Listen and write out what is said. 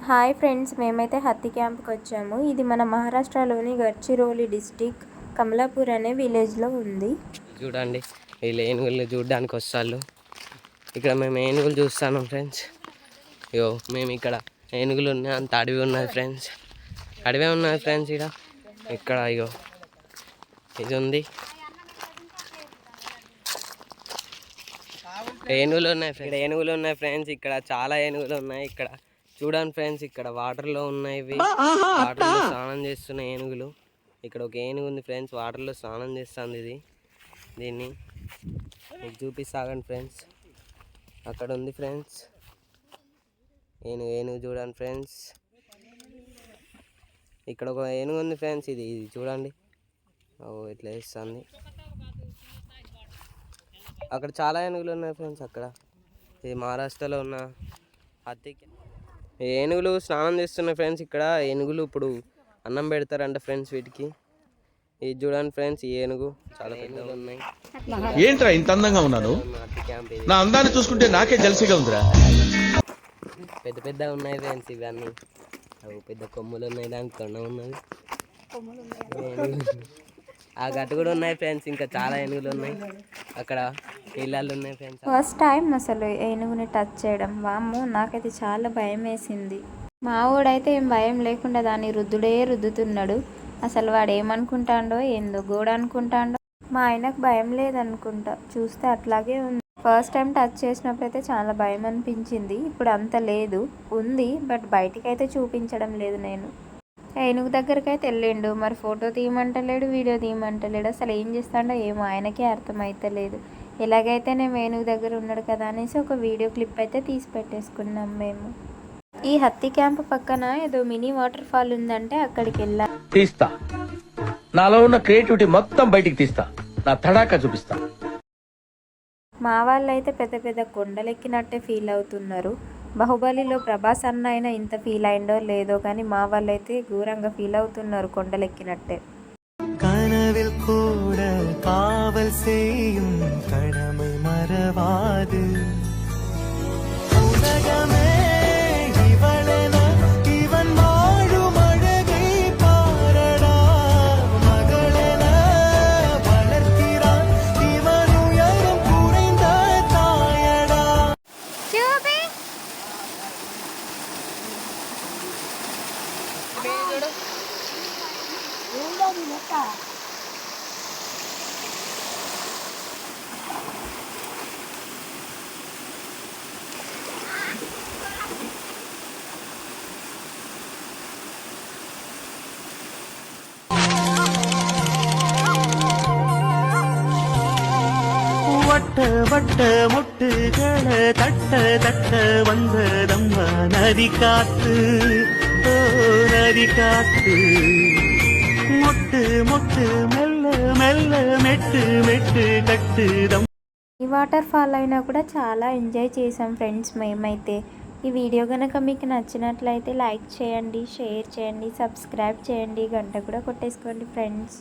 Hi friends, మేమైతే హత్తి క్యాంప్కి వచ్చాము. ఇది మన మహారాష్ట్రలోని గడ్చిరోలి డిస్టిక్ కమలాపూర్ అనే విలేజ్లో ఉంది. చూడండి, వీళ్ళు ఏనుగులు చూడడానికి వస్తారు. ఇక్కడ మేము ఏనుగులు చూస్తాను ఫ్రెండ్స్. ఇగో మేము ఇక్కడ ఏనుగులు ఉన్నాయి, అంత అడవి ఉన్నది ఫ్రెండ్స్. అడవే ఉన్నది ఫ్రెండ్స్. ఇక్కడ ఇగో ఇది ఉంది, ఏనుగులు ఉన్నాయి ఫ్రెండ్స్. ఇక్కడ చాలా ఏనుగులు ఉన్నాయి. ఇక్కడ చూడండి ఫ్రెండ్స్, ఇక్కడ వాటర్లో ఉన్నాయి. ఇవి వాటర్లో స్నానం చేస్తున్న ఏనుగులు. ఇక్కడ ఒక ఏనుగు ఉంది ఫ్రెండ్స్, వాటర్లో స్నానం చేస్తుంది. దీన్ని మీకు చూపిస్తాగండి ఫ్రెండ్స్. అక్కడ ఉంది ఫ్రెండ్స్ ఏనుగు చూడండి ఫ్రెండ్స్. ఇక్కడ ఒక ఏనుగు ఉంది ఫ్రెండ్స్. ఇది చూడండి, ఇట్లా వేస్తుంది. అక్కడ చాలా ఏనుగులు ఉన్నాయి ఫ్రెండ్స్. అక్కడ ఇది మహారాష్ట్రలో ఉన్న హత్తి. ఏనుగులు స్నానం చేస్తున్నాయి ఫ్రెండ్స్. ఇక్కడ ఏనుగులు ఇప్పుడు అన్నం పెడతారంట ఫ్రెండ్స్ వీటికి. ఇది చూడండి ఫ్రెండ్స్, ఈ ఏనుగు చాలా పెద్దగా ఉన్నాయి. ఏంట్రా ఇంత అందంగా ఉన్నాను? నా అందాన్ని చూసుకుంటే నాకే జల్సీగా ఉందిరా. పెద్దగా ఉన్నాయి ఫ్రెండ్స్ ఇవన్నీ. పెద్ద కొమ్ములు ఉన్నాయి, దానికి కొండ ఉన్నది. ఆ గట్టు కూడా ఉన్నాయి ఫ్రెండ్స్. ఇంకా చాలా ఏనుగులు ఉన్నాయి. అక్కడ నీళ్ళలు ఉన్నాయి ఫ్రెండ్స్. ఫస్ట్ టైం అసలు ఏనుగుని టచ్ చేయడం. వామ్మో, నాకైతే చాలా భయం వేసింది. మా వాడైతే ఏం భయం లేకుండా దాన్ని రుద్దుతున్నాడు. అసలు వాడు ఏమనుకుంటాడో ఏందో, గోడ అనుకుంటాడో. మా ఆయనకు భయం లేదనుకుంటా, చూస్తే అట్లాగే ఉంది. ఫస్ట్ టైం టచ్ చేసినప్పుడు అయితే చాలా భయం అనిపించింది. ఇప్పుడు అంత లేదు, ఉంది, బట్ బయటికి అయితే చూపించడం లేదు. నేను ఏనుగు దగ్గరికి అయితే వెళ్ళిండు, మరి ఫోటో తీయమంటలేడు, వీడియో తీయమంటలేడు. అసలు ఏం చేస్తాడో ఏమో ఆయనకే అర్థమైతలేదు. ఎలాగైతే నేను ఏనుగు దగ్గర ఉన్నాడు కదా అనేసి ఒక వీడియో క్లిప్ అయితే తీసి పెట్టేసుకున్నాం మేము. ఈ హత్తి క్యాంప్ పక్కన ఏదో మినీ వాటర్ ఫాల్ ఉందంటే అక్కడికి వెళ్ళాలి. తీస్తా, నాలో ఉన్న క్రియేటివిటీ మొత్తం బయటికి తీస్తా, నా తడాకా చూపిస్తా. మా వాళ్ళు అయితే పెద్ద పెద్ద కొండలెక్కినట్టే ఫీల్ అవుతున్నారు. బాహుబలిలో ప్రభాస్ అన్న అయినా ఇంత ఫీల్ అయిందో లేదో కానీ మా వాళ్ళు అయితే ఘోరంగా ఫీల్ అవుతున్నారు కొండలెక్కినట్టే. கனவில் கூட காவல் செய்யும் கடமை மறவாது. உலகமே இவளென இவன் வாழும் அழகை பாரடா. மகளென வளர்க்கிறான் இவன் உயரம் குறைந்த தாயடா. வட்ட வட்ட முட்டுகளை தட்ட தட்ட வந்ததம்மா நதி காத்து. ஓ நதி காத்து, மொட்டு மொட்டு మెల్ల మెల్ల మెట్టు మెట్టు కట్టుదం. ఈ వాటర్ ఫాల్ అయినా కూడా చాలా ఎంజాయ్ చేసాం ఫ్రెండ్స్ మేమైతే. ఈ వీడియో కనుక మీకు నచ్చినట్లయితే లైక్ చేయండి, షేర్ చేయండి, సబ్స్క్రైబ్ చేయండి, గంట కూడా కొట్టేసుకోండి ఫ్రెండ్స్.